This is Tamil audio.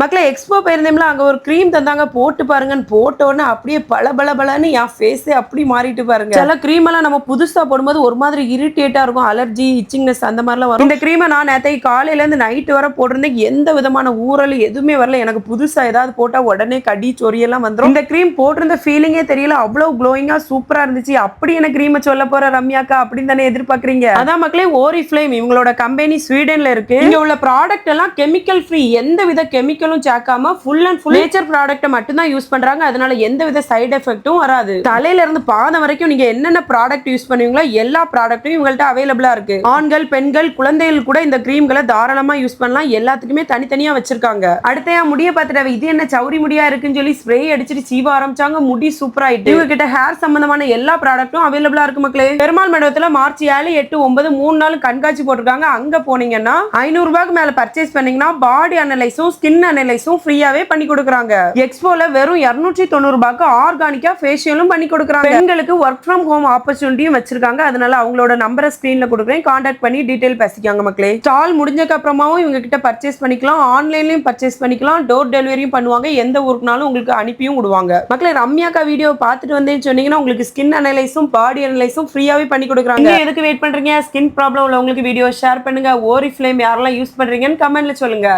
மக்களே எக்ஸ்போ போயிருந்தோம்ல, அங்க ஒரு கிரீம் தந்தாங்க, போட்டு பாருங்கன்னு போட்ட உடனே அப்படியே பளபளன்னு என் ஃபேஸே அப்படி மாறிட்டு பாருங்க. சில கிரீம் எல்லாம் நம்ம புதுசா போடும்போது ஒரு மாதிரி இரிட்டேட்டா இருக்கும், அலர்ஜி இச்சிங்னஸ் அந்த மாதிரிலாம் வரும். இந்த கிரீமை நான் நேற்று காலையில இருந்து நைட் வரை போட்டிருந்தேன், எந்த விதமான ஊறல் எதுவுமே வரல. எனக்கு புதுசா ஏதாவது போட்டா உடனே கடி சொரியெல்லாம் வந்துடும். இந்த கிரீம் போட்டிருந்த ஃபீலிங்கே தெரியல, அவ்வளவு க்ளோயிங்கா சூப்பரா இருந்துச்சு. அப்படி என்ன கிரீமை சொல்ல போற ரம்யாக்கா அப்படின்னு தானே எதிர்பார்க்கறீங்க. அதான் மக்களே, ஓரிஃப்ளேம் இவங்களோட கம்பெனி ஸ்வீடன்ல இருக்கு. இங்க உள்ள ப்ராடக்ட் எல்லாம் கெமிக்கல் ஃப்ரீ, எந்த வித கெமிக்கலும் சேர்க்காம full and full nature product மட்டும் தான் யூஸ் பண்றாங்க. அதனால எந்த வித சைடு எஃபெக்ட்டும் வராது. தலையில இருந்து பாதம் வரைக்கும் நீங்க என்னென்ன ப்ராடக்ட் யூஸ் பண்ணுவீங்களோ எல்லா ப்ராடக்ட்டும் இவங்கள்ட்ட அவைலபிளா இருக்கு. ஆண்கள் பெண்கள் குழந்தைகள் கூட இந்த கிரீம்களை தாராளமா யூஸ் பண்ணலாம். எல்லாத்துக்குமே தனித்தனியா வச்சிருக்காங்க. அடுத்த முடிய பார்த்துட்டு இது என்ன சௌரி முடியா இருக்குன்னு சொல்லி ஸ்ப்ரே அடிச்சிட்டு சீவ ஆரம்பிச்சாங்க. முடி சூப்பரா ஆயிட்டு. இவங்க கிட்ட ஹேர் சம்பந்தமான எல்லா ப்ராடக்ட்டும் அவைலபிளா இருக்கு மக்களே. பெருமாள் மண்டபத்துல மார்ச் 7, 8, 9 3 நாள் கண்காட்சி போட்டிருக்காங்க. அங்க போனீங்கன்னா 500 ரூபாய்க்கு மேல பர்ச்சேஸ் பண்ணீங்கன்னா பாடி அனலைஸும் ஸ்கின் அனலைஸும் ஃப்ரீயாவே பண்ணி கொடுக்குறாங்க. எக்ஸ்போல வெறும் 290 ரூபாய்க்கு ஆர்கானிக்கா ஃபேஷியலும் பண்ணி கொடுக்குறாங்க. பெண்களுக்கு ஒர்க் ஃப்ரம் ஹோம் ஆப்பர்ச்சுனிட்டியும் வச்சிருக்காங்க. அதனால அவங்களோட நம்பரை ஸ்கிரீன்ல கொடுக்குறேன், கான்டாக்ட் பண்ணி டீடைல் பேசிக்காங்க மக்களே. ஸ்டால் முடிஞ்சக்கு அப்புறமாவும் இவங்க கிட்ட பர்ச்சேஸ் பண்ணிக்கலாம், ஆன்லைன்லயும் பர்ச்சேஸ் பண்ணிக்கலாம், டோர் டெலிவரியும் பண்ணுவாங்க. எந்த ஊருக்குனாலும் உங்களுக்கு அனுப்பியும் விடுவாங்க. மக்களே, ரம்யாக்கா வீடியோ பார்த்துட்டு வந்தேன்னு சொன்னீங்கன்னா உங்களுக்கு ஸ்கின் அனலைஸும் பாடி அனலைஸும் ஃப்ரீயாவே பண்ணி கொடுக்குறாங்க. எதுக்கு வெயிட் பண்றீங்க? ஸ்கின் ப்ராப்ளம் உள்ளவங்களுக்கு வீடியோ ஷேர் பண்ணுங்க. ஓரிஃப்ளேம் யாரெல்லாம் யூஸ் பண்றீங்கன்னு கமெண்ட்ல சொல்லுங்க.